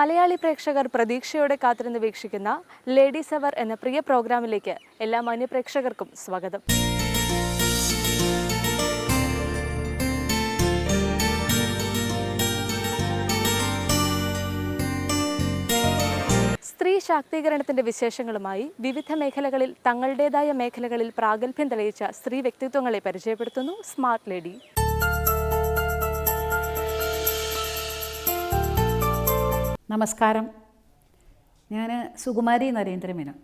മലയാളി പ്രേക്ഷകർ പ്രതീക്ഷയോടെ കാത്തിരുന്ന് വീക്ഷിക്കുന്ന ലേഡീസ് അവർ എന്ന പ്രിയ പ്രോഗ്രാമിലേക്ക് എല്ലാ മാന്യപ്രേക്ഷകർക്കും സ്വാഗതം. സ്ത്രീ ശാക്തീകരണത്തിന്റെ വിശേഷങ്ങളുമായി വിവിധ മേഖലകളിൽ തങ്ങളുടേതായ മേഖലകളിൽ പ്രാഗൽഭ്യം തെളിയിച്ച സ്ത്രീ വ്യക്തിത്വങ്ങളെ പരിചയപ്പെടുത്തുന്നു സ്മാർട്ട് ലേഡി. നമസ്കാരം, ഞാൻ സുകുമാരി നരേന്ദ്രമേനോൻ.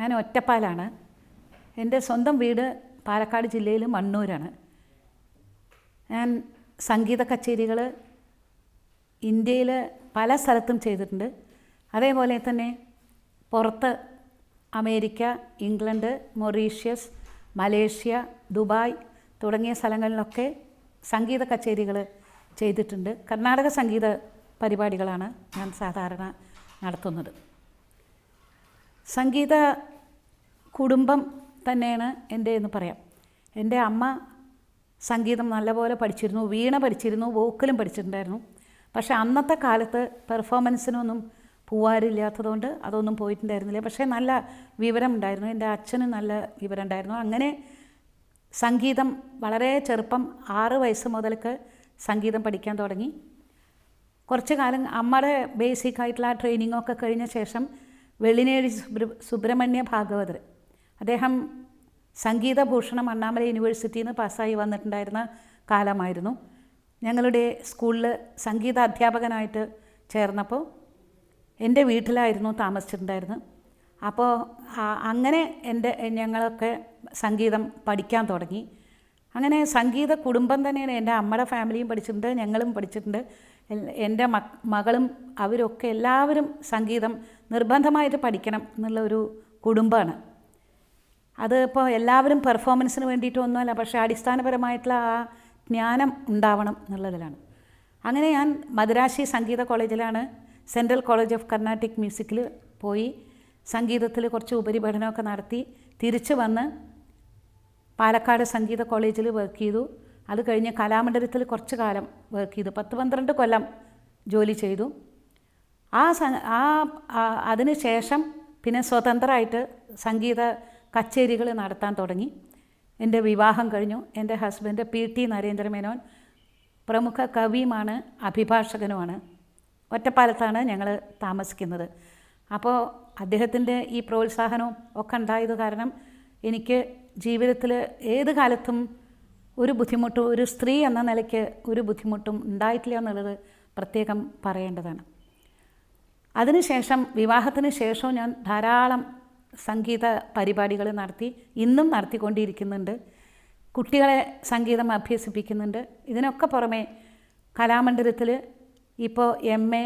ഞാൻ ഒറ്റപ്പാലാണ്. എൻ്റെ സ്വന്തം വീട് പാലക്കാട് ജില്ലയിൽ മണ്ണൂരാണ്. ഞാൻ സംഗീത കച്ചേരികൾ ഇന്ത്യയിൽ പല സ്ഥലത്തും ചെയ്തിട്ടുണ്ട്. അതേപോലെ തന്നെ പുറത്ത് America, England, Mauritius, Malaysia, Dubai തുടങ്ങിയ സ്ഥലങ്ങളിലൊക്കെ സംഗീത കച്ചേരികൾ ചെയ്തിട്ടുണ്ട്. കർണാടക സംഗീത പരിപാടികളാണ് ഞാൻ സാധാരണ നടത്തുന്നത്. സംഗീത കുടുംബം തന്നെയാണ് എൻ്റെ എന്ന് പറയാം. എൻ്റെ അമ്മ സംഗീതം നല്ലപോലെ പഠിച്ചിരുന്നു, വീണ പഠിച്ചിരുന്നു, വോക്കലും പഠിച്ചിട്ടുണ്ടായിരുന്നു. പക്ഷേ അന്നത്തെ കാലത്ത് പെർഫോമൻസിനൊന്നും പോവാറില്ലാത്തതുകൊണ്ട് അതൊന്നും പോയിട്ടുണ്ടായിരുന്നില്ല. പക്ഷേ നല്ല വിവരം ഉണ്ടായിരുന്നു, എൻ്റെ അച്ഛനും നല്ല വിവരം ഉണ്ടായിരുന്നു. അങ്ങനെ സംഗീതം വളരെ ചെറുപ്പം 6 വയസ്സ് മുതൽക്ക് സംഗീതം പഠിക്കാൻ തുടങ്ങി. കുറച്ച് കാലം അമ്മയുടെ ബേസിക് ആയിട്ടുള്ള ട്രെയിനിങ്ങൊക്കെ കഴിഞ്ഞ ശേഷം വെള്ളിനേഴി സുബ്രഹ്മണ്യ ഭാഗവതർ, അദ്ദേഹം സംഗീതഭൂഷണം അണ്ണാമല യൂണിവേഴ്സിറ്റിയിൽ നിന്ന് പാസ്സായി വന്നിട്ടുണ്ടായിരുന്ന കാലമായിരുന്നു. ഞങ്ങളുടെ സ്കൂളിൽ സംഗീത അധ്യാപകനായിട്ട് ചേർന്നപ്പോൾ എൻ്റെ വീട്ടിലായിരുന്നു താമസിച്ചിട്ടുണ്ടായിരുന്നത്. അപ്പോൾ അങ്ങനെ ഞങ്ങളൊക്കെ സംഗീതം പഠിക്കാൻ തുടങ്ങി. അങ്ങനെ സംഗീത കുടുംബം തന്നെയാണ്. എൻ്റെ അമ്മയുടെ ഫാമിലിയും പഠിച്ചിട്ടുണ്ട്, ഞങ്ങളും പഠിച്ചിട്ടുണ്ട്. എൻ്റെ മകളും അവരൊക്കെ എല്ലാവരും സംഗീതം നിർബന്ധമായിട്ട് പഠിക്കണം എന്നുള്ള ഒരു കുടുംബമാണ്. അത് ഇപ്പോൾ എല്ലാവരും പെർഫോമൻസിന് വേണ്ടിയിട്ടൊന്നുമല്ല, പക്ഷേ അടിസ്ഥാനപരമായിട്ടുള്ള ആ ജ്ഞാനം ഉണ്ടാവണം എന്നുള്ളതിലാണ്. അങ്ങനെ ഞാൻ മദ്രാശി സംഗീത കോളേജിലാണ്, സെൻട്രൽ കോളേജ് ഓഫ് കർണാട്ടിക് മ്യൂസിക്കിൽ പോയി സംഗീതത്തിൽ കുറച്ച് ഉപരിപഠനമൊക്കെ നടത്തി തിരിച്ച് വന്ന് പാലക്കാട് സംഗീത കോളേജിൽ വർക്ക് ചെയ്തു. അത് കഴിഞ്ഞ് കലാമണ്ഡലത്തിൽ കുറച്ച് കാലം വർക്ക് ചെയ്തു, 10-12 കൊല്ലം ജോലി ചെയ്തു. അതിന് ശേഷം പിന്നെ സ്വതന്ത്രമായിട്ട് സംഗീത കച്ചേരികൾ നടത്താൻ തുടങ്ങി. എൻ്റെ വിവാഹം കഴിഞ്ഞു. എൻ്റെ ഹസ്ബൻഡ് PT നരേന്ദ്രമേനോൻ പ്രമുഖ കവിയുമാണ്, അഭിഭാഷകനുമാണ്. ഒറ്റപ്പാലത്താണ് ഞങ്ങൾ താമസിക്കുന്നത്. അപ്പോൾ അദ്ദേഹത്തിൻ്റെ ഈ പ്രോത്സാഹനവും ഒക്കെ ഉണ്ടായത് കാരണം എനിക്ക് ജീവിതത്തിൽ ഏത് കാലത്തും ഒരു ബുദ്ധിമുട്ടും, ഒരു സ്ത്രീ എന്ന നിലയ്ക്ക് ഒരു ബുദ്ധിമുട്ടും ഉണ്ടായിട്ടില്ല എന്നുള്ളത് പ്രത്യേകം പറയേണ്ടതാണ്. അതിനുശേഷം വിവാഹത്തിന് ശേഷവും ഞാൻ ധാരാളം സംഗീത പരിപാടികൾ നടത്തി, ഇന്നും നടത്തിക്കൊണ്ടിരിക്കുന്നുണ്ട്. കുട്ടികളെ സംഗീതം അഭ്യസിപ്പിക്കുന്നുണ്ട്. ഇതിനൊക്കെ പുറമെ കലാമണ്ഡലത്തിൽ ഇപ്പോൾ MA,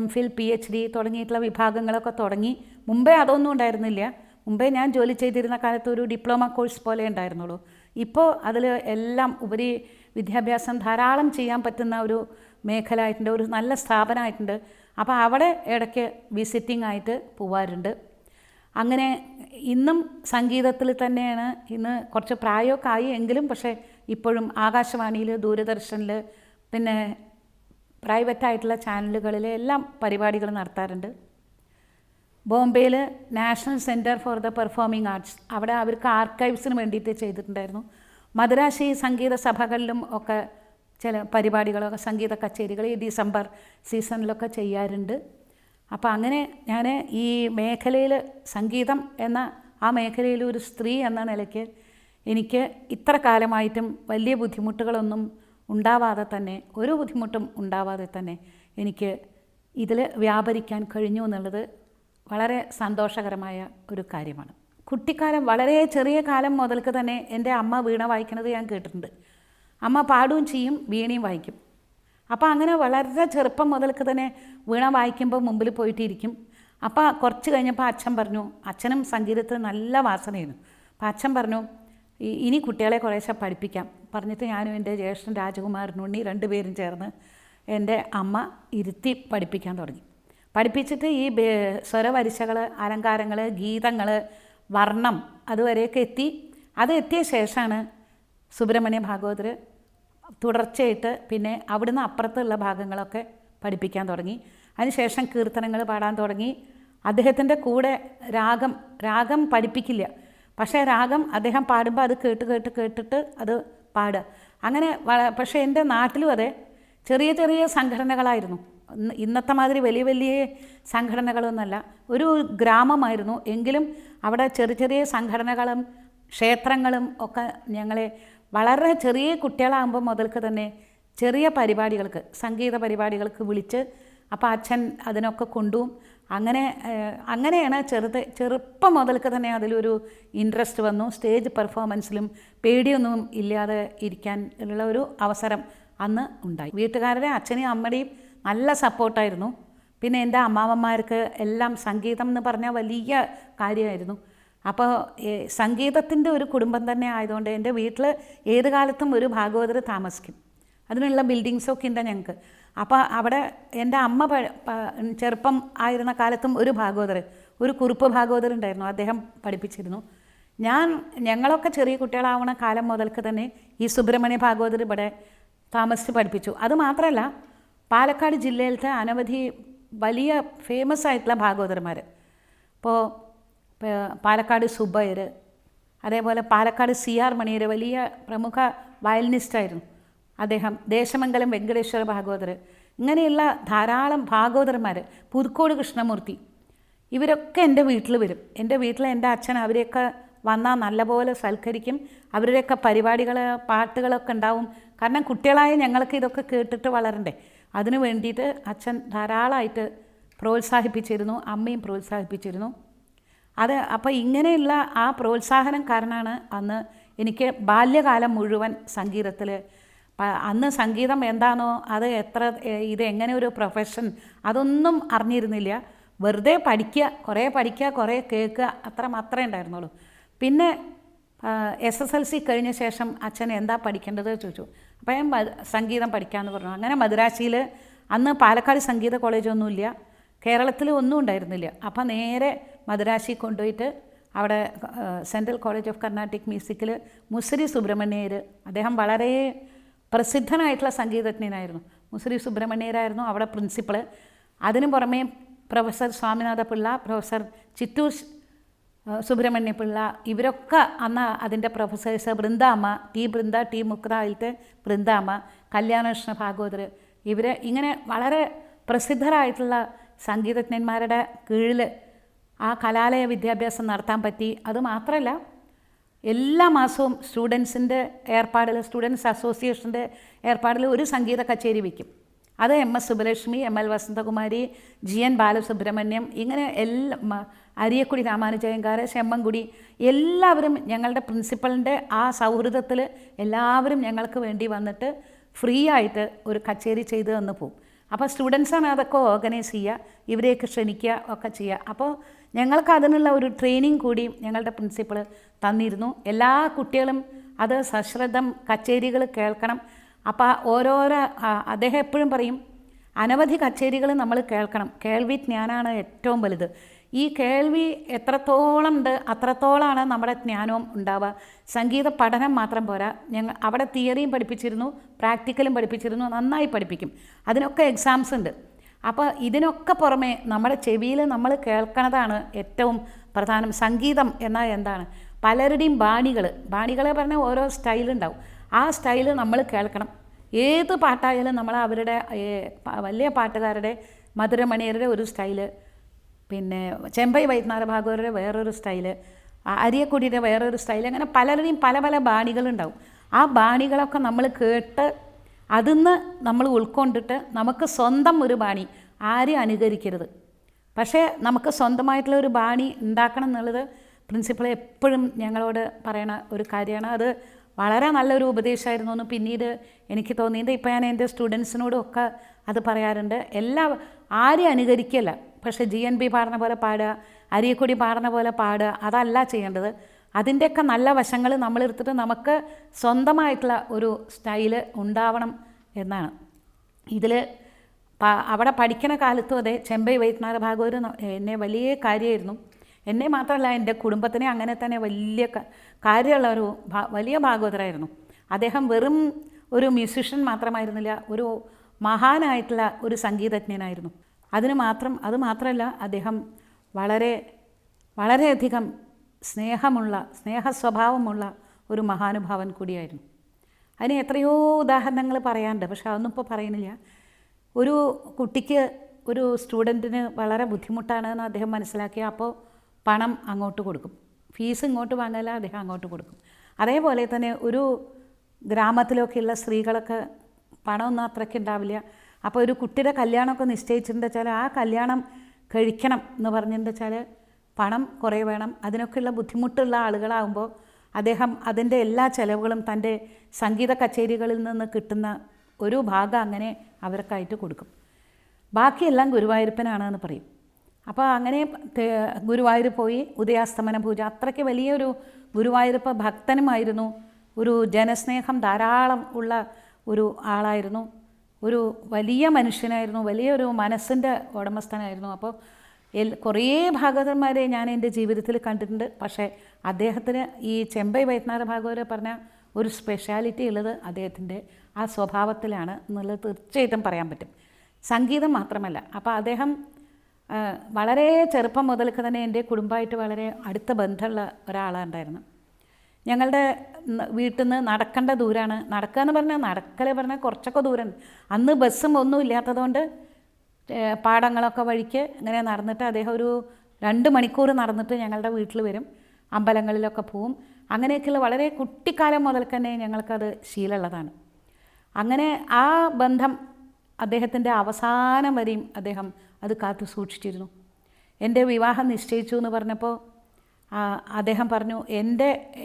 MPhil, PhD തുടങ്ങിയിട്ടുള്ള വിഭാഗങ്ങളൊക്കെ തുടങ്ങി. മുമ്പേ അതൊന്നും ഉണ്ടായിരുന്നില്ല. മുമ്പേ ഞാൻ ജോലി ചെയ്തിരുന്ന കാലത്ത് ഒരു ഡിപ്ലോമ കോഴ്സ് പോലെ ഉണ്ടായിരുന്നുള്ളൂ. ഇപ്പോൾ അതിൽ എല്ലാം ഉപരി വിദ്യാഭ്യാസം ധാരാളം ചെയ്യാൻ പറ്റുന്ന ഒരു മേഖല ആയിട്ടുണ്ട്, ഒരു നല്ല സ്ഥാപനമായിട്ടുണ്ട്. അപ്പോൾ അവിടെ ഇടയ്ക്ക് വിസിറ്റിംഗ് ആയിട്ട് പോവാറുണ്ട്. അങ്ങനെ ഇന്നും സംഗീതത്തിൽ തന്നെയാണ്. ഇന്ന് കുറച്ച് പ്രായമൊക്കെ ആയി എങ്കിലും പക്ഷേ ഇപ്പോഴും ആകാശവാണിയിൽ, ദൂരദർശനിൽ, പിന്നെ പ്രൈവറ്റായിട്ടുള്ള ചാനലുകളിൽ എല്ലാം പരിപാടികൾ നടത്താറുണ്ട്. ബോംബെയിൽ national centre for the performing arts, അവിടെ അവർക്ക് ആർക്കൈവ്സിന് വേണ്ടിയിട്ട് ചെയ്തിട്ടുണ്ടായിരുന്നു. മദ്രാശി സംഗീത സഭകളിലും ഒക്കെ ചില പരിപാടികളൊക്കെ, സംഗീത കച്ചേരികൾ ഈ ഡിസംബർ സീസണിലൊക്കെ ചെയ്യാറുണ്ട്. അപ്പോൾ അങ്ങനെ ഞാൻ ഈ മേഖലയിൽ, സംഗീതം എന്ന ആ മേഖലയിൽ ഒരു സ്ത്രീ എന്ന നിലയ്ക്ക് എനിക്ക് ഇത്ര കാലമായിട്ടും വലിയ ബുദ്ധിമുട്ടുകളൊന്നും ഉണ്ടാവാതെ തന്നെ, ഒരു ബുദ്ധിമുട്ടും ഉണ്ടാവാതെ തന്നെ എനിക്ക് ഇതിൽ വ്യാപരിക്കാൻ കഴിഞ്ഞു എന്നുള്ളത് വളരെ സന്തോഷകരമായ ഒരു കാര്യമാണ്. കുട്ടിക്കാലം വളരെ ചെറിയ കാലം മുതൽക്ക് തന്നെ എൻ്റെ അമ്മ വീണ വായിക്കുന്നത് ഞാൻ കേട്ടിട്ടുണ്ട്. അമ്മ പാടുകയും ചെയ്യും, വീണയും വായിക്കും. അപ്പോൾ അങ്ങനെ വളരെ ചെറുപ്പം മുതൽക്ക് തന്നെ വീണ വായിക്കുമ്പോൾ മുമ്പിൽ പോയിട്ടിരിക്കും. അപ്പോൾ കുറച്ച് കഴിഞ്ഞപ്പോൾ അച്ഛൻ പറഞ്ഞു, അച്ഛനും സംഗീതത്തിൽ നല്ല വാസനയായിരുന്നു. അപ്പോൾ അച്ഛൻ പറഞ്ഞു, ഇനി കുട്ടികളെ കുറേശ്ശെ പഠിപ്പിക്കാം പറഞ്ഞിട്ട് ഞാനും എൻ്റെ ജ്യേഷ്ഠൻ രാജകുമാരനുണ്ണി 2 പേരും ചേർന്ന് എൻ്റെ അമ്മ ഇരുത്തി പഠിപ്പിക്കാൻ തുടങ്ങി. പഠിപ്പിച്ചിട്ട് ഈ സ്വരവരിശകൾ, അലങ്കാരങ്ങൾ, ഗീതങ്ങൾ, വർണ്ണം അതുവരെയൊക്കെ എത്തി. അത് എത്തിയ ശേഷമാണ് സുബ്രഹ്മണ്യ ഭാഗവതർ തുടർച്ചയായിട്ട് പിന്നെ അവിടുന്ന് അപ്പുറത്തുള്ള ഭാഗങ്ങളൊക്കെ പഠിപ്പിക്കാൻ തുടങ്ങി. അതിനുശേഷം കീർത്തനങ്ങൾ പാടാൻ തുടങ്ങി. അദ്ദേഹത്തിൻ്റെ കൂടെ രാഗം പഠിപ്പിക്കില്ല, പക്ഷേ രാഗം അദ്ദേഹം പാടുമ്പോൾ അത് കേട്ടിട്ട് അത് പാടുക. അങ്ങനെ പക്ഷേ എൻ്റെ നാട്ടിലും അതെ, ചെറിയ ചെറിയ സംഘടനകളായിരുന്നു. ഇന്നത്തെ മാതിരി വലിയ വലിയ സംഘടനകളൊന്നുമല്ല, ഒരു ഗ്രാമമായിരുന്നു. എങ്കിലും അവിടെ ചെറിയ ചെറിയ സംഘടനകളും ക്ഷേത്രങ്ങളും ഒക്കെ ഞങ്ങളെ വളരെ ചെറിയ കുട്ടികളാകുമ്പോൾ മുതൽക്ക് തന്നെ ചെറിയ പരിപാടികൾക്ക്, സംഗീത പരിപാടികൾക്ക് വിളിച്ച് അപ്പോൾ അച്ഛൻ അതിനൊക്കെ കൊണ്ടുപോകും. അങ്ങനെയാണ് ചെറുപ്പം മുതൽക്ക് തന്നെ അതിലൊരു ഇൻട്രസ്റ്റ് വന്നു. സ്റ്റേജ് പെർഫോമൻസിലും പേടിയൊന്നും ഇല്ലാതെ ഇരിക്കാൻ ഉള്ള ഒരു അവസരം അന്ന് ഉണ്ടായി. വീട്ടുകാരുടെ അച്ഛനെയും അമ്മയുടെയും നല്ല സപ്പോർട്ടായിരുന്നു. പിന്നെ എൻ്റെ അമ്മാവന്മാർക്ക് എല്ലാം സംഗീതം എന്ന് പറഞ്ഞാൽ വലിയ കാര്യമായിരുന്നു. അപ്പോൾ സംഗീതത്തിൻ്റെ ഒരു കുടുംബം തന്നെ ആയതുകൊണ്ട് എൻ്റെ വീട്ടിൽ ഏത് കാലത്തും ഒരു ഭാഗവതർ താമസിക്കും. അതിനുള്ള ബിൽഡിങ്സൊക്കെ ഉണ്ട് ഞങ്ങൾക്ക്. അപ്പോൾ അവിടെ എൻ്റെ അമ്മ ചെറുപ്പം ആയിരുന്ന കാലത്തും ഒരു ഭാഗവതർ, ഒരു കുറുപ്പ് ഭാഗവതർ ഉണ്ടായിരുന്നു, അദ്ദേഹം പഠിപ്പിച്ചിരുന്നു. ഞങ്ങളൊക്കെ ചെറിയ കുട്ടികളാവണ കാലം മുതൽക്ക് തന്നെ ഈ സുബ്രഹ്മണ്യ ഭാഗവതർ ഇവിടെ താമസിച്ച് പഠിപ്പിച്ചു. അതുമാത്രമല്ല, പാലക്കാട് ജില്ലയിലത്തെ അനവധി വലിയ ഫേമസ് ആയിട്ടുള്ള ഭാഗവതന്മാർ, ഇപ്പോൾ പാലക്കാട് സുബ്ബയ്യർ, അതേപോലെ പാലക്കാട് CR മണിയർ വലിയ പ്രമുഖ വയലിനിസ്റ്റായിരുന്നു അദ്ദേഹം, ദേശമംഗലം വെങ്കടേശ്വര ഭാഗവതർ, ഇങ്ങനെയുള്ള ധാരാളം ഭാഗവതന്മാർ, പുതുക്കോട് കൃഷ്ണമൂർത്തി, ഇവരൊക്കെ എൻ്റെ വീട്ടിൽ വരും. എൻ്റെ വീട്ടിൽ എൻ്റെ അച്ഛൻ അവരെയൊക്കെ വന്നാൽ നല്ലപോലെ സൽക്കരിക്കും. അവരുടെയൊക്കെ പരിപാടികൾ, പാട്ടുകളൊക്കെ ഉണ്ടാവും. കാരണം കുട്ടികളായ ഞങ്ങൾക്ക് ഇതൊക്കെ കേട്ടിട്ട് വളരണ്ടേ, അതിനു വേണ്ടിയിട്ട് അച്ഛൻ ധാരാളമായിട്ട് പ്രോത്സാഹിപ്പിച്ചിരുന്നു, അമ്മയും പ്രോത്സാഹിപ്പിച്ചിരുന്നു. അപ്പോൾ ഇങ്ങനെയുള്ള ആ പ്രോത്സാഹനം കാരണമാണ് അന്ന് എനിക്ക് ബാല്യകാലം മുഴുവൻ സംഗീതത്തിൽ, അന്ന് സംഗീതം എന്താണോ അത് ഇതെങ്ങനെ ഒരു പ്രൊഫഷൻ അതൊന്നും അറിഞ്ഞിരുന്നില്ല. വെറുതെ പഠിക്കുക, കുറേ കേൾക്കുക, അത്ര മാത്രമേ ഉണ്ടായിരുന്നുള്ളൂ. പിന്നെ SSLC കഴിഞ്ഞ ശേഷം അച്ഛൻ എന്താ പഠിക്കേണ്ടത് ചോദിച്ചു. അപ്പോൾ ഞാൻ സംഗീതം പഠിക്കാമെന്ന് പറഞ്ഞു. അങ്ങനെ മദ്രാസിയിൽ, അന്ന് പാലക്കാട് സംഗീത കോളേജൊന്നുമില്ല, കേരളത്തിൽ ഒന്നും ഉണ്ടായിരുന്നില്ല. അപ്പോൾ നേരെ മദ്രാശി കൊണ്ടുപോയിട്ട് അവിടെ central college of Carnatic മ്യൂസിക്കിൽ Muziris Subrahmanyar, അദ്ദേഹം വളരെ പ്രസിദ്ധനായിട്ടുള്ള സംഗീതജ്ഞനായിരുന്നു. മുസരി സുബ്രഹ്മണ്യരായിരുന്നു അവിടെ പ്രിൻസിപ്പൾ. അതിനു പുറമെ പ്രൊഫസർ സ്വാമിനാഥ പിള്ള, പ്രൊഫസർ ചിറ്റൂർ സുബ്രഹ്മണ്യ പിള്ള, ഇവരൊക്കെ അന്ന് അതിൻ്റെ പ്രൊഫസേഴ്സ്, ബൃന്ദാമ്മ, ടി മുക്തായിലത്തെ ബൃന്ദാമ്മ, കല്യാണകൃഷ്ണ ഭാഗവതർ, ഇങ്ങനെ വളരെ പ്രസിദ്ധരായിട്ടുള്ള സംഗീതജ്ഞന്മാരുടെ കീഴിൽ ആ കലാലയ വിദ്യാഭ്യാസം നടത്താൻ പറ്റി. അതുമാത്രമല്ല, എല്ലാ മാസവും സ്റ്റുഡൻസിൻ്റെ ഏർപ്പാടിൽ, സ്റ്റുഡൻസ് അസോസിയേഷൻ്റെ ഏർപ്പാടിൽ ഒരു സംഗീത കച്ചേരി വയ്ക്കും. അത് MS Subbalakshmi, ML Vasanthakumari, GN Balasubrahmanyam, ഇങ്ങനെ അരിയക്കുടി രാമാനുജയങ്കാർ, ചെമ്മൻകുടി, എല്ലാവരും ഞങ്ങളുടെ പ്രിൻസിപ്പളിൻ്റെ ആ സൗഹൃദത്തിൽ എല്ലാവരും ഞങ്ങൾക്ക് വേണ്ടി വന്നിട്ട് ഫ്രീ ആയിട്ട് ഒരു കച്ചേരി ചെയ്ത് തന്നു പോകും. അപ്പോൾ സ്റ്റുഡൻസാണ് അതൊക്കെ ഓർഗനൈസ് ചെയ്യുക, ഇവരെയൊക്കെ ക്ഷണിക്കുക ഒക്കെ ചെയ്യുക. അപ്പോൾ ഞങ്ങൾക്ക് അതിനുള്ള ഒരു ട്രെയിനിങ് കൂടി ഞങ്ങളുടെ പ്രിൻസിപ്പൾ തന്നിരുന്നു. എല്ലാ കുട്ടികളും അത് സശ്രദ്ധം കച്ചേരികൾ കേൾക്കണം. അപ്പോൾ അദ്ദേഹം എപ്പോഴും പറയും, അനവധി കച്ചേരികൾ നമ്മൾ കേൾക്കണം, കേൾവി ജ്ഞാനമാണ് ഏറ്റവും വലുത്. ഈ കേൾവി എത്രത്തോളം ഉണ്ട് അത്രത്തോളമാണ് നമ്മുടെ ജ്ഞാനവും ഉണ്ടാവുക. സംഗീത പഠനം മാത്രം പോരാ, അവിടെ തിയറിയും പഠിപ്പിച്ചിരുന്നു, പ്രാക്ടിക്കലും പഠിപ്പിച്ചിരുന്നു, നന്നായി പഠിപ്പിക്കും. അതിനൊക്കെ എക്സാംസ് ഉണ്ട്. അപ്പോൾ ഇതിനൊക്കെ പുറമെ നമ്മുടെ ചെവിയിൽ നമ്മൾ കേൾക്കണതാണ് ഏറ്റവും പ്രധാനം. സംഗീതം എന്നാൽ എന്താണ്? പലരുടെയും ബാണികൾ പറഞ്ഞാൽ ഓരോ സ്റ്റൈലുണ്ടാവും. ആ സ്റ്റൈല് നമ്മൾ കേൾക്കണം. ഏത് പാട്ടായാലും നമ്മൾ അവരുടെ വലിയ പാട്ടുകാരുടെ, മധുരമണിയരുടെ ഒരു സ്റ്റൈല്, പിന്നെ ചെമ്പൈ വൈദ്യനാഥ ഭാഗവതരുടെ വേറൊരു സ്റ്റൈല്, അരിയക്കുടിയുടെ വേറൊരു സ്റ്റൈൽ, അങ്ങനെ പലരുടെയും പല പല ബാണികളുണ്ടാവും. ആ ബാണികളൊക്കെ നമ്മൾ കേട്ട് അതിന്ന് നമ്മൾ ഉൾക്കൊണ്ടിട്ട് നമുക്ക് സ്വന്തം ഒരു ബാണി, ആരും അനുകരിക്കരുത്. പക്ഷേ നമുക്ക് സ്വന്തമായിട്ടുള്ള ഒരു ബാണി ഉണ്ടാക്കണം എന്നുള്ളത് പ്രിൻസിപ്പൾ എപ്പോഴും ഞങ്ങളോട് പറയണ ഒരു കാര്യമാണ്. അത് വളരെ നല്ലൊരു ഉപദേശമായിരുന്നു എന്ന് പിന്നീട് എനിക്ക് തോന്നിയത്. ഇപ്പോൾ ഞാൻ എൻ്റെ സ്റ്റുഡൻസിനോടും ഒക്കെ അത് പറയാറുണ്ട്. ആരെയും അനുകരിക്കല്ല, പക്ഷേ GNB പാടുന്ന പോലെ പാടുക, അരിയക്കൊടി പാടുന്ന പോലെ പാടുക, അതല്ല ചെയ്യേണ്ടത്. അതിൻ്റെയൊക്കെ നല്ല വശങ്ങൾ നമ്മളെടുത്തിട്ട് നമുക്ക് സ്വന്തമായിട്ടുള്ള ഒരു സ്റ്റൈല് ഉണ്ടാവണം എന്നാണ്. ഇതിൽ അവിടെ പഠിക്കുന്ന കാലത്തും അതെ, ചെമ്പൈ വൈദ്യനാഥ ഭാഗവതർ എന്നെ വലിയ കാര്യമായിരുന്നു. എന്നെ മാത്രമല്ല, എൻ്റെ കുടുംബത്തിനെ അങ്ങനെ തന്നെ വലിയ കാര്യമുള്ള ഒരു വലിയ ഭാഗവതരായിരുന്നു. അദ്ദേഹം വെറും ഒരു മ്യൂസിഷ്യൻ മാത്രമായിരുന്നില്ല, ഒരു മഹാനായിട്ടുള്ള ഒരു സംഗീതജ്ഞനായിരുന്നു. അത് മാത്രമല്ല, അദ്ദേഹം വളരെയധികം സ്നേഹസ്വഭാവമുള്ള ഒരു മഹാനുഭാവൻ കൂടിയായിരുന്നു. അതിന് എത്രയോ ഉദാഹരണങ്ങൾ പറയാനുണ്ട്, പക്ഷെ അതൊന്നും ഇപ്പോൾ പറയുന്നില്ല. ഒരു കുട്ടിക്ക്, ഒരു സ്റ്റുഡൻറ്റിന് വളരെ ബുദ്ധിമുട്ടാണെന്ന് അദ്ദേഹം മനസ്സിലാക്കിയ അപ്പോൾ പണം അങ്ങോട്ട് കൊടുക്കും, ഫീസ് ഇങ്ങോട്ട് വാങ്ങല, അദ്ദേഹം അങ്ങോട്ട് കൊടുക്കും. അതേപോലെ തന്നെ ഒരു ഗ്രാമത്തിലൊക്കെയുള്ള സ്ത്രീകളൊക്കെ പണമൊന്നും അത്രയ്ക്ക് ഉണ്ടാവില്ല. അപ്പോൾ ഒരു കുട്ടിയുടെ കല്യാണമൊക്കെ നിശ്ചയിച്ചിട്ടുണ്ട് വെച്ചാൽ ആ കല്യാണം കഴിക്കണം എന്ന് പറഞ്ഞിട്ടുണ്ട് വെച്ചാൽ പണം കുറേ വേണം. അതിനൊക്കെയുള്ള ബുദ്ധിമുട്ടുള്ള ആളുകളാകുമ്പോൾ അദ്ദേഹം അതിൻ്റെ എല്ലാ ചിലവുകളും തൻ്റെ സംഗീത കച്ചേരികളിൽ നിന്ന് കിട്ടുന്ന ഒരു ഭാഗം അങ്ങനെ അവർക്കായിട്ട് കൊടുക്കും. ബാക്കിയെല്ലാം ഗുരുവായൂരപ്പനാണെന്ന് പറയും. അപ്പോൾ അങ്ങനെ ഗുരുവായൂർ പോയി ഉദയാസ്തമന പൂജ, അത്രയ്ക്ക് വലിയൊരു ഗുരുവായൂരപ്പ ഭക്തനുമായിരുന്നു. ഒരു ജനസ്നേഹം ധാരാളം ഉള്ള ഒരു ആളായിരുന്നു. ഒരു വലിയ മനുഷ്യനായിരുന്നു, വലിയൊരു മനസ്സിൻ്റെ ഉടമസ്ഥനായിരുന്നു. അപ്പോൾ കുറേ ഭാഗവതന്മാരെ ഞാൻ എൻ്റെ ജീവിതത്തിൽ കണ്ടിട്ടുണ്ട്. പക്ഷേ അദ്ദേഹത്തിന് ഈ ചെമ്പൈ വൈദ്യനാഥ ഭാഗവതർ പറഞ്ഞ ഒരു സ്പെഷ്യാലിറ്റി ഉള്ളത് അദ്ദേഹത്തിൻ്റെ ആ സ്വഭാവത്തിലാണ് എന്നുള്ളത് തീർച്ചയായിട്ടും പറയാൻ പറ്റും. സംഗീതം മാത്രമല്ല. അപ്പോൾ അദ്ദേഹം വളരെ ചെറുപ്പം മുതൽക്ക് തന്നെ എൻ്റെ കുടുംബമായിട്ട് വളരെ അടുത്ത ബന്ധമുള്ള ഒരാളുണ്ടായിരുന്നു. ഞങ്ങളുടെ വീട്ടിൽ നിന്ന് നടക്കേണ്ട ദൂരമാണ്. നടക്കുക എന്ന് പറഞ്ഞാൽ കുറച്ചൊക്കെ ദൂരം. അന്ന് ബസ്സും ഒന്നും ഇല്ലാത്തതുകൊണ്ട് പാടങ്ങളൊക്കെ വഴിക്ക് ഇങ്ങനെ നടന്നിട്ട് അദ്ദേഹം ഒരു 2 മണിക്കൂർ നടന്നിട്ട് ഞങ്ങളുടെ വീട്ടിൽ വരും. അമ്പലങ്ങളിലൊക്കെ പോവും. അങ്ങനെയൊക്കെയുള്ള വളരെ കുട്ടിക്കാലം മുതൽ തന്നെ ഞങ്ങൾക്കത് ശീലമുള്ളതാണ്. അങ്ങനെ ആ ബന്ധം അദ്ദേഹത്തിൻ്റെ അവസാനം വരെയും അദ്ദേഹം അത് കാത്തു സൂക്ഷിച്ചിരുന്നു. എൻ്റെ വിവാഹം നിശ്ചയിച്ചു എന്ന് പറഞ്ഞപ്പോൾ അദ്ദേഹം പറഞ്ഞു,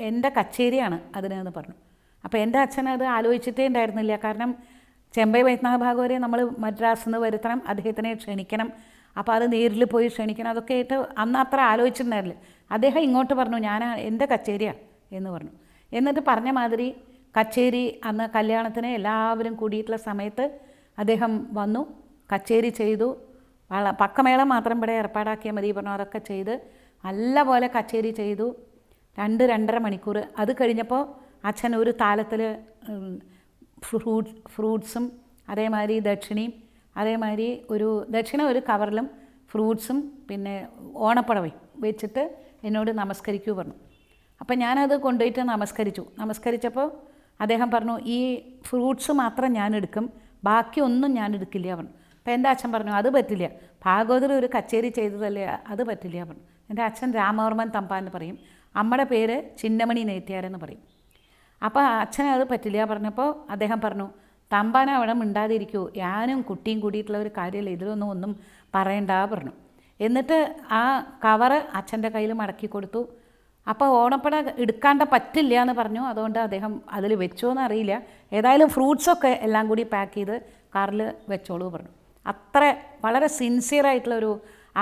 എൻ്റെ കച്ചേരിയാണ് അതിനെന്ന് പറഞ്ഞു. അപ്പോൾ എൻ്റെ അച്ഛൻ അത് ആലോചിച്ചിട്ടേ ഉണ്ടായിരുന്നില്ല. കാരണം ചെമ്പൈ വൈദ്യനാഥ ഭാഗവതരെ നമ്മൾ മദ്രാസിൽ നിന്ന് വരുത്തണം, അദ്ദേഹത്തിനെ ക്ഷണിക്കണം, അപ്പോൾ അത് നേരിൽ പോയി ക്ഷണിക്കണം, അതൊക്കെ ആയിട്ട് അന്ന് അത്ര ആലോചിച്ചിട്ടുണ്ടായിരുന്നില്ല. അദ്ദേഹം ഇങ്ങോട്ട് പറഞ്ഞു, എൻ്റെ കച്ചേരിയാണ് എന്ന് പറഞ്ഞു. എന്നിട്ട് പറഞ്ഞ മാതിരി കച്ചേരി അന്ന് കല്യാണത്തിന് എല്ലാവരും കൂടിയിട്ടുള്ള സമയത്ത് അദ്ദേഹം വന്നു, കച്ചേരി ചെയ്തു. പക്കമേളം മാത്രം ഇവിടെ ഏർപ്പാടാക്കിയാൽ മതി പറഞ്ഞു. അതൊക്കെ ചെയ്ത് നല്ലപോലെ കച്ചേരി ചെയ്തു. 2-2.5 മണിക്കൂർ. അത് കഴിഞ്ഞപ്പോൾ അച്ഛൻ ഒരു താലത്തിൽ ഫ്രൂട്ട്സും അതേമാതിരി ദക്ഷിണയും, അതേമാതിരി ദക്ഷിണ ഒരു കവറിലും ഫ്രൂട്ട്സും പിന്നെ ഓണപ്പടവയും വെച്ചിട്ട് എന്നോട് നമസ്കരിക്കൂ പറഞ്ഞു. അപ്പം ഞാനത് കൊണ്ടുപോയിട്ട് നമസ്കരിച്ചപ്പോൾ അദ്ദേഹം പറഞ്ഞു, ഈ ഫ്രൂട്ട്സ് മാത്രം ഞാൻ എടുക്കും, ബാക്കിയൊന്നും ഞാൻ എടുക്കില്ല പറഞ്ഞു. അപ്പോൾ എൻ്റെ അച്ഛൻ പറഞ്ഞു, അത് പറ്റില്ല, ഭാഗവതർ ഒരു കച്ചേരി ചെയ്തതല്ലേ, അത് പറ്റില്ല പറഞ്ഞു. എൻ്റെ അച്ഛൻ രാമവർമ്മൻ തമ്പാൻ എന്ന് പറയും, അമ്മയുടെ പേര് ചിന്നമണി നെയ്ത്തിയാരെന്ന് പറയും. അപ്പോൾ അച്ഛനെ അത് പറ്റില്ല പറഞ്ഞപ്പോൾ അദ്ദേഹം പറഞ്ഞു, തമ്പാന അവിടെ മിണ്ടാതിരിക്കൂ, ഞാനും കുട്ടിയും കൂടിയിട്ടുള്ള ഒരു കാര്യമല്ല, ഒന്നും പറയണ്ട പറഞ്ഞു. എന്നിട്ട് ആ കവറ് അച്ഛൻ്റെ കയ്യിൽ മടക്കി കൊടുത്തു. അപ്പോൾ ഓണപ്പട എടുക്കാണ്ട പറ്റില്ല എന്ന് പറഞ്ഞു. അതുകൊണ്ട് അദ്ദേഹം അതിൽ വെച്ചോന്ന് അറിയില്ല, ഏതായാലും ഫ്രൂട്ട്സൊക്കെ എല്ലാം കൂടി പാക്ക് ചെയ്ത് കാറിൽ വെച്ചോളൂ പറഞ്ഞു. അത്ര വളരെ സിൻസിയറായിട്ടുള്ളൊരു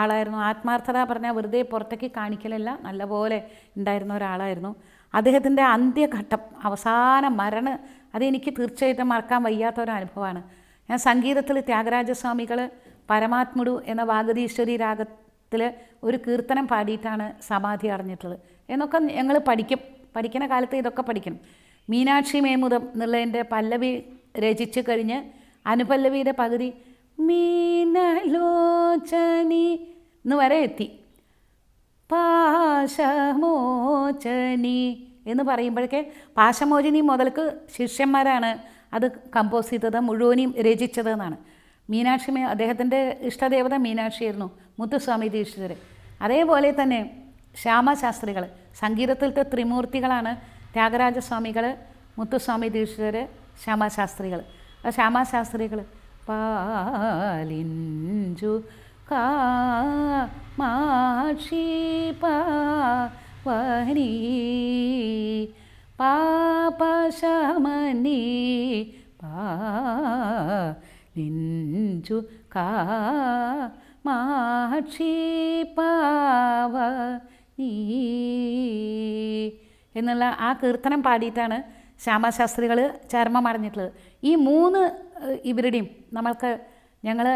ആളായിരുന്നു. ആത്മാർത്ഥത പറഞ്ഞാൽ വെറുതെ പുറത്തേക്ക് കാണിക്കലല്ല, നല്ലപോലെ ഉണ്ടായിരുന്ന ഒരാളായിരുന്നു. അദ്ദേഹത്തിൻ്റെ അന്ത്യഘട്ടം, അവസാന അതെനിക്ക് തീർച്ചയായിട്ടും മറക്കാൻ വയ്യാത്ത ഒരു അനുഭവമാണ്. ഞാൻ സംഗീതത്തിൽ ത്യാഗരാജസ്വാമികൾ പരമാത്മുടു എന്ന വാഗതീശ്വരി രാഗത്തിൽ ഒരു കീർത്തനം പാടിയിട്ടാണ് സമാധി അടഞ്ഞിട്ടുള്ളത് എന്നൊക്കെ ഞങ്ങൾ പഠിക്കുന്ന കാലത്ത് ഇതൊക്കെ പഠിക്കണം. മീനാക്ഷി മേമുദം എന്നുള്ളതിൻ്റെ പല്ലവി രചിച്ച് കഴിഞ്ഞ് അനുപല്ലവിയുടെ പകുതി മീനലോചനി എന്ന് വരെ എത്തി. പാശമോചനി എന്ന് പറയുമ്പോഴേക്ക് പാശമോചനി മുതൽക്ക് ശിഷ്യന്മാരാണ് അത് കമ്പോസ് ചെയ്തത്, മുഴുവനും രചിച്ചതെന്നാണ്. അദ്ദേഹത്തിൻ്റെ ഇഷ്ടദേവത മീനാക്ഷിയായിരുന്നു, മുത്തുസ്വാമി ദീക്ഷിതർ. അതേപോലെ തന്നെ ശ്യാമശാസ്ത്രികൾ, സംഗീതത്തിലത്തെ ത്രിമൂർത്തികളാണ് ത്യാഗരാജസ്വാമികൾ, മുത്തുസ്വാമി ദീക്ഷിതർ, ശ്യാമശാസ്ത്രികൾ. ശ്യാമശാസ്ത്രികൾ പാലിഞ്ചു കാമാക്ഷി വനി പാപശമനി പാലിഞ്ചു കാമാക്ഷി പാവനി എന്നുള്ള ആ കീർത്തനം പാടിയിട്ടാണ് ശ്യാമശാസ്ത്രികൾ ചരമം അടഞ്ഞിട്ടുള്ളത്. ഈ 3 ഇവരുടെയും നമ്മൾക്ക് ഞങ്ങൾ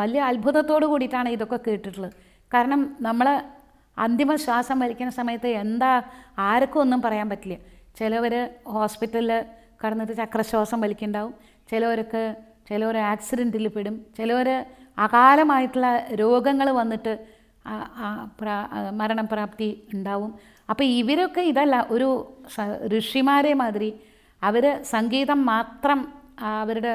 വലിയ അത്ഭുതത്തോടു കൂടിയിട്ടാണ് ഇതൊക്കെ കേട്ടിട്ടുള്ളത്. കാരണം നമ്മൾ അന്തിമ ശ്വാസം വലിക്കുന്ന സമയത്ത് എന്താ ആർക്കും ഒന്നും പറയാൻ പറ്റില്ല. ചിലവർ ഹോസ്പിറ്റലിൽ കടന്നിട്ട് ചക്രശ്വാസം വലിക്കുന്നുണ്ടാവും, ചിലവർ ആക്സിഡൻറ്റിൽ പെടും, ചിലവർ അകാലമായിട്ടുള്ള രോഗങ്ങൾ വന്നിട്ട് മരണപ്രാപ്തി ഉണ്ടാവും. അപ്പോൾ ഇവരൊക്കെ ഇതല്ല, ഒരു ഋഷിമാരെ മാതിരി അവർ സംഗീതം മാത്രം അവരുടെ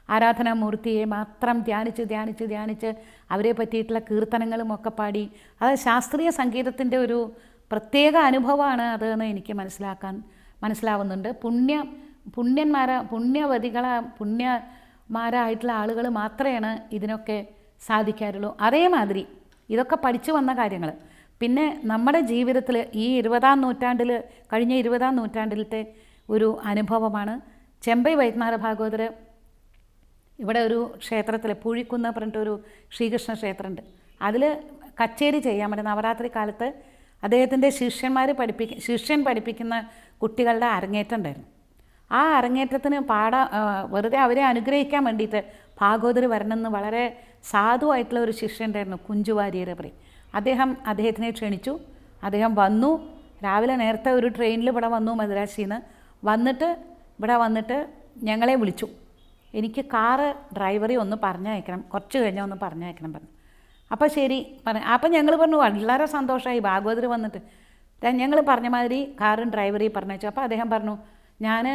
ആരാധനാമൂർത്തിയെ മാത്രം ധ്യാനിച്ച് അവരെ പറ്റിയിട്ടുള്ള കീർത്തനങ്ങളും ഒക്കെ പാടി, അത് ശാസ്ത്രീയ സംഗീതത്തിൻ്റെ ഒരു പ്രത്യേക അനുഭവമാണ് അതെന്ന് എനിക്ക് മനസ്സിലാവുന്നുണ്ട്. പുണ്യമാരായിട്ടുള്ള ആളുകൾ മാത്രമേ ഇതിനൊക്കെ സാധിക്കാറുള്ളൂ. അതേമാതിരി ഇതൊക്കെ പഠിച്ചു വന്ന കാര്യങ്ങൾ പിന്നെ നമ്മുടെ ജീവിതത്തിൽ ഈ കഴിഞ്ഞ 20-ാം നൂറ്റാണ്ടിലത്തെ ഒരു അനുഭവമാണ്. ചെമ്പൈ വൈദ്യനാഥ ഭാഗവതർ ഇവിടെ ഒരു ക്ഷേത്രത്തിൽ പൂഴിക്കുന്ന് പറഞ്ഞിട്ടൊരു ശ്രീകൃഷ്ണ ക്ഷേത്രമുണ്ട്. അതിൽ കച്ചേരി ചെയ്യാൻ വേണ്ടി നവരാത്രി കാലത്ത് അദ്ദേഹത്തിൻ്റെ ശിഷ്യൻ പഠിപ്പിക്കുന്ന കുട്ടികളുടെ അരങ്ങേറ്റം ഉണ്ടായിരുന്നു. ആ അരങ്ങേറ്റത്തിന് വെറുതെ അവരെ അനുഗ്രഹിക്കാൻ വേണ്ടിയിട്ട് ഭാഗവതർ വരണമെന്ന് വളരെ സാധുവായിട്ടുള്ള ഒരു ശിഷ്യൻ ഉണ്ടായിരുന്നു, കുഞ്ചുവാര്യർ പറയും. അദ്ദേഹത്തിനെ ക്ഷണിച്ചു. അദ്ദേഹം വന്നു. രാവിലെ നേരത്തെ ഒരു ട്രെയിനിൽ ഇവിടെ വന്നു, മദ്രാസിൽ നിന്ന് ഇവിടെ വന്നിട്ട് ഞങ്ങളെ വിളിച്ചു. എനിക്ക് കാറ് ഡ്രൈവറെ ഒന്ന് പറഞ്ഞയക്കണം, കുറച്ച് കഴിഞ്ഞാൽ ഒന്ന് പറഞ്ഞയക്കണം പറഞ്ഞു. അപ്പോൾ ശരി അപ്പം ഞങ്ങൾ പറഞ്ഞു വളരെ സന്തോഷമായി ഭാഗവതർ വന്നിട്ട്. ഞങ്ങൾ പറഞ്ഞ മാതിരി കാറും ഡ്രൈവറെയും പറഞ്ഞയച്ചു. അപ്പോൾ അദ്ദേഹം പറഞ്ഞു, ഞാൻ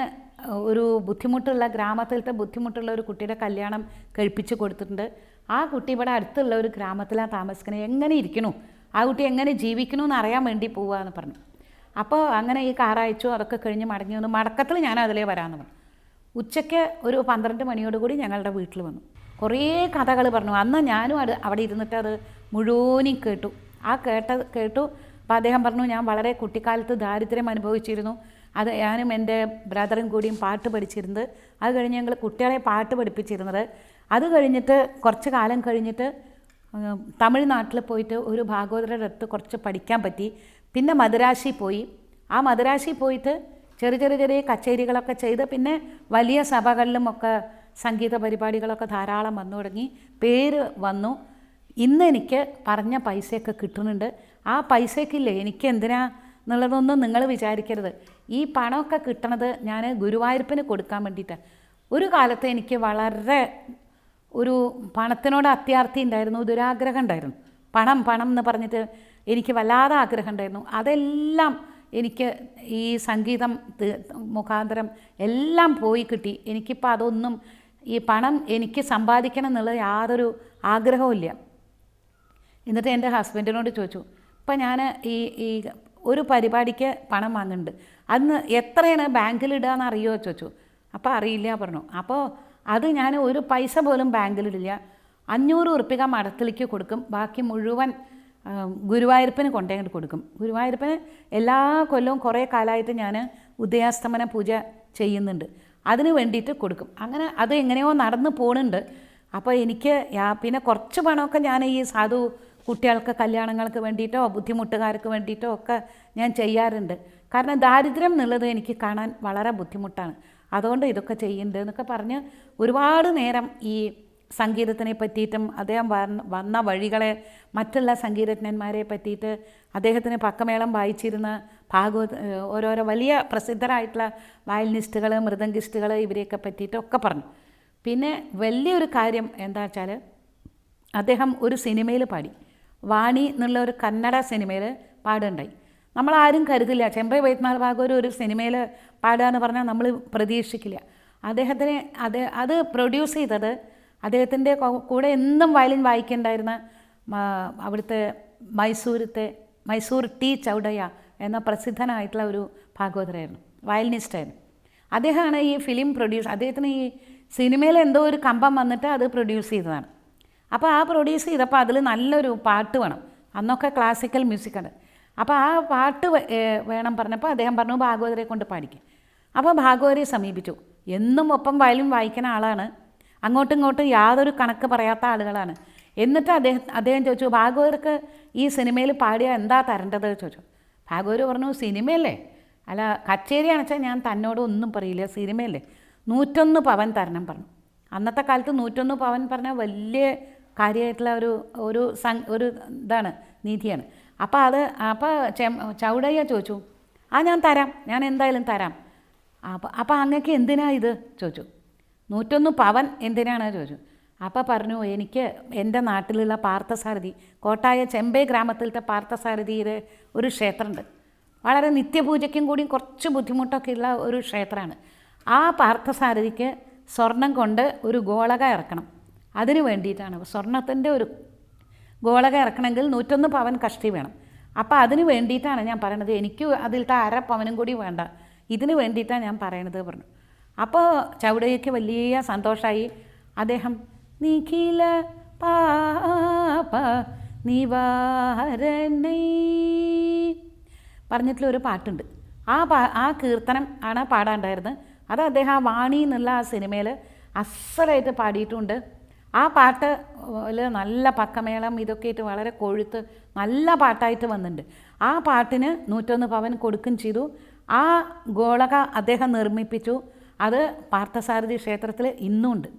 ഒരു ബുദ്ധിമുട്ടുള്ള ഒരു കുട്ടിയുടെ കല്യാണം കഴിപ്പിച്ച് കൊടുത്തിട്ടുണ്ട്. ആ കുട്ടി ഇവിടെ അടുത്തുള്ള ഒരു ഗ്രാമത്തിലാണ് താമസിക്കുന്നത്. എങ്ങനെ ഇരിക്കണു, ആ കുട്ടി എങ്ങനെ ജീവിക്കണു എന്ന് അറിയാൻ വേണ്ടി പോവുകയെന്ന് പറഞ്ഞു. അപ്പോൾ അങ്ങനെ ഈ കാർ അയച്ചു. അതൊക്കെ കഴിഞ്ഞ് മടങ്ങി വന്നു. മടക്കത്തിൽ ഞാൻ അതിലേ വരാമെന്ന് പറഞ്ഞു. ഉച്ചയ്ക്ക് ഒരു 12 മണിയോടുകൂടി ഞങ്ങളുടെ വീട്ടിൽ വന്നു. കുറേ കഥകൾ പറഞ്ഞു. അന്ന് ഞാനും അവിടെ ഇരുന്നിട്ട് അത് മുഴുവനും കേട്ടു. കേട്ടു. അപ്പോൾ അദ്ദേഹം പറഞ്ഞു, ഞാൻ വളരെ കുട്ടിക്കാലത്ത് ദാരിദ്ര്യം അനുഭവിച്ചിരുന്നു. അത് ഞാനും എൻ്റെ ബ്രദറും കൂടിയും പാട്ട് പഠിച്ചിരുന്നത്. അത് കഴിഞ്ഞ് ഞങ്ങൾ കുട്ടികളെ പാട്ട് പഠിപ്പിച്ചിരുന്നത്. അത് കഴിഞ്ഞിട്ട് കുറച്ച് കാലം കഴിഞ്ഞിട്ട് തമിഴ്നാട്ടിൽ പോയിട്ട് ഒരു ഭാഗവതരുടെ അടുത്ത് കുറച്ച് പഠിക്കാൻ പറ്റി. പിന്നെ മദ്രാശി പോയി. ആ മദ്രാശി പോയിട്ട് ചെറിയ കച്ചേരികളൊക്കെ ചെയ്ത് പിന്നെ വലിയ സഭകളിലുമൊക്കെ സംഗീത പരിപാടികളൊക്കെ ധാരാളം വന്നു തുടങ്ങി. പേര് വന്നു. ഇന്ന് എനിക്ക് പറഞ്ഞ പൈസയൊക്കെ കിട്ടുന്നുണ്ട്. ആ പൈസയ്ക്കില്ലേ എനിക്ക് എന്തിനാ എന്നുള്ളതൊന്നും നിങ്ങൾ വിചാരിക്കരുത്. ഈ പണമൊക്കെ കിട്ടണത് ഞാൻ ഗുരുവായൂരപ്പന് കൊടുക്കാൻ വേണ്ടിയിട്ടാണ്. ഒരു കാലത്ത് എനിക്ക് വളരെ ഒരു പണത്തിനോട് അത്യാർത്തി ഉണ്ടായിരുന്നു, ദുരാഗ്രഹം ഉണ്ടായിരുന്നു. പണം എന്ന് പറഞ്ഞിട്ട് എനിക്ക് വല്ലാതെ ആഗ്രഹം ഉണ്ടായിരുന്നു. അതെല്ലാം എനിക്ക് ഈ സംഗീതം മുഖാന്തരം എല്ലാം പോയി കിട്ടി. എനിക്കിപ്പോൾ അതൊന്നും ഈ പണം എനിക്ക് സമ്പാദിക്കണം എന്നുള്ള യാതൊരു ആഗ്രഹവും ഇല്ല. എന്നിട്ട് എൻ്റെ ഹസ്ബൻഡിനോട് ചോദിച്ചു, ഇപ്പം ഞാൻ ഈ ഒരു പരിപാടിക്ക് പണം വാങ്ങുന്നുണ്ട്, അന്ന് എത്രയാണ് ബാങ്കിലിടുക എന്ന് അറിയുമോ ചോദിച്ചു. അപ്പോൾ അറിയില്ല പറഞ്ഞു. അപ്പോൾ അത് ഞാൻ ഒരു പൈസ പോലും ബാങ്കിലിടില്ല, 500 ഉറുപ്പിക മഠത്തിലേക്ക് കൊടുക്കും, ബാക്കി മുഴുവൻ ഗുരുവായൂരപ്പന് കൊണ്ടേങ്ങോട്ട് കൊടുക്കും. ഗുരുവായൂരപ്പന് എല്ലാ കൊല്ലവും കുറേ കാലമായിട്ട് ഞാൻ ഉദയാസ്തമന പൂജ ചെയ്യുന്നുണ്ട്, അതിന് വേണ്ടിയിട്ട് കൊടുക്കും. അങ്ങനെ അത് എങ്ങനെയോ നടന്നു പോകുന്നുണ്ട്. അപ്പോൾ എനിക്ക് പിന്നെ കുറച്ച് പണമൊക്കെ ഞാൻ ഈ സാധു കുട്ടികൾക്ക് കല്യാണങ്ങൾക്ക് വേണ്ടിയിട്ടോ ബുദ്ധിമുട്ടുകാർക്ക് വേണ്ടിയിട്ടോ ഒക്കെ ഞാൻ ചെയ്യാറുണ്ട്. കാരണം ദാരിദ്ര്യം എന്നുള്ളത് എനിക്ക് കാണാൻ വളരെ ബുദ്ധിമുട്ടാണ്. അതുകൊണ്ട് ഇതൊക്കെ ചെയ്യുന്നുണ്ട് എന്നൊക്കെ പറഞ്ഞ് ഒരുപാട് നേരം ഈ സംഗീതത്തിനെ പറ്റിയിട്ടും അദ്ദേഹം വന്ന വഴികളെ, മറ്റുള്ള സംഗീതജ്ഞന്മാരെ പറ്റിയിട്ട്, അദ്ദേഹത്തിന് പക്കമേളം വായിച്ചിരുന്ന ഓരോരോ വലിയ പ്രസിദ്ധരായിട്ടുള്ള വയലിനിസ്റ്റുകൾ, മൃദംഗിസ്റ്റുകൾ, ഇവരെയൊക്കെ പറ്റിയിട്ടൊക്കെ പറഞ്ഞു. പിന്നെ വലിയൊരു കാര്യം എന്താ വെച്ചാൽ, അദ്ദേഹം ഒരു സിനിമയിൽ പാടി, വാണി എന്നുള്ള ഒരു കന്നഡ സിനിമയിൽ പാടുണ്ടായി. നമ്മളാരും കരുതില്ല ചെമ്പൈ വൈദ്യനാഥ ഭാഗവതർ ഒരു സിനിമയിൽ പാടുക എന്ന് പറഞ്ഞാൽ നമ്മൾ പ്രതീക്ഷിക്കില്ല. അത് പ്രൊഡ്യൂസ് ചെയ്തത് അദ്ദേഹത്തിൻ്റെ കൂടെ എന്നും വയലിൻ വായിക്കുന്നുണ്ടായിരുന്ന അവിടുത്തെ മൈസൂർ ടി ചൗഡയ്യ എന്ന പ്രസിദ്ധനായിട്ടുള്ള ഒരു ഭാഗവതരായിരുന്നു, വയലിനിസ്റ്റായിരുന്നു. അദ്ദേഹമാണ് ഈ ഫിലിം അദ്ദേഹത്തിന് ഈ സിനിമയിൽ എന്തോ ഒരു കമ്പം വന്നിട്ട് അത് പ്രൊഡ്യൂസ് ചെയ്തതാണ്. അപ്പോൾ ആ പ്രൊഡ്യൂസ് ചെയ്തപ്പോൾ അതിൽ നല്ലൊരു പാട്ട് വേണം. അന്നൊക്കെ ക്ലാസിക്കൽ മ്യൂസിക്കാണ്. അപ്പോൾ ആ പാട്ട് വേണം പറഞ്ഞപ്പോൾ അദ്ദേഹം പറഞ്ഞു ഭാഗവതരെ കൊണ്ട് പാടിക്കും. അപ്പോൾ ഭാഗവതരെ സമീപിച്ചു. എന്നും ഒപ്പം വയലിൻ വായിക്കുന്ന ആളാണ്, അങ്ങോട്ടും ഇങ്ങോട്ടും യാതൊരു കണക്ക് പറയാത്ത ആളുകളാണ്. എന്നിട്ട് അദ്ദേഹം ചോദിച്ചു, ഭാഗവതർക്ക് ഈ സിനിമയിൽ പാടിയാൽ എന്താ തരേണ്ടത് ചോദിച്ചു. ഭാഗവതർ പറഞ്ഞു, സിനിമയല്ലേ, അല്ല കച്ചേരി വെച്ചാൽ ഞാൻ തന്നോട് ഒന്നും പറയില്ല, സിനിമയല്ലേ, 101 പവൻ തരണം പറഞ്ഞു. അന്നത്തെ കാലത്ത് 101 പവൻ പറഞ്ഞാൽ വലിയ കാര്യമായിട്ടുള്ള ഒരു ഇതാണ്, നീതിയാണ്. അപ്പോൾ ചൗടയ്യ ചോദിച്ചു, ഞാൻ തരാം, ഞാൻ എന്തായാലും തരാം. അപ്പോൾ അങ്ങക്ക് എന്തിനാ ഇത് ചോദിച്ചു. 101 പവൻ എന്തിനാണ് ചോദിച്ചു. അപ്പോൾ പറഞ്ഞു, എനിക്ക് എൻ്റെ നാട്ടിലുള്ള പാർത്ഥസാരഥി, കോട്ടായ ചെമ്പൈ ഗ്രാമത്തിലത്തെ പാർത്ഥസാരഥിയുടെ ഒരു ക്ഷേത്രമുണ്ട്. വളരെ നിത്യപൂജയ്ക്കും കൂടി കുറച്ച് ബുദ്ധിമുട്ടൊക്കെ ഉള്ള ഒരു ക്ഷേത്രമാണ്. ആ പാർത്ഥസാരഥിക്ക് സ്വർണം കൊണ്ട് ഒരു ഗോളക ഇറക്കണം. അതിന് വേണ്ടിയിട്ടാണ്, സ്വർണത്തിൻ്റെ ഒരു ഗോളക ഇറക്കണമെങ്കിൽ 101 പവൻ കഷ്ടി വേണം. അപ്പോൾ അതിന് വേണ്ടിയിട്ടാണ് ഞാൻ പറയണത്, എനിക്ക് അതിലത്തെ 1/2 പവനും കൂടി വേണ്ട, ഇതിന് വേണ്ടിയിട്ടാണ് ഞാൻ പറയണത് പറഞ്ഞു. അപ്പോൾ ചൗടയ്യക്ക് വലിയ സന്തോഷമായി. അദ്ദേഹം നിഖില പാപ നിവാരണൈ പറഞ്ഞിട്ടുള്ളൊരു പാട്ടുണ്ട്. ആ കീർത്തനം ആണ് പാടാണ്ടായിരുന്നത്. അത് അദ്ദേഹം ആ വാണി എന്നുള്ള ആ സിനിമയിൽ അസലായിട്ട് പാടിയിട്ടുണ്ട്. ആ പാട്ട് നല്ല പക്കമേളം ഇതൊക്കെ ആയിട്ട് വളരെ കൊഴുത്ത് നല്ല പാട്ടായിട്ട് വന്നിട്ടുണ്ട്. ആ പാട്ടിന് 101 പവൻ കൊടുക്കുകയും ചെയ്തു. ആ ഗോളക അദ്ദേഹം നിർമ്മിപ്പിച്ചു. അത് പാർത്ഥസാരഥി ക്ഷേത്രത്തിൽ ഇന്നും ഉണ്ട്.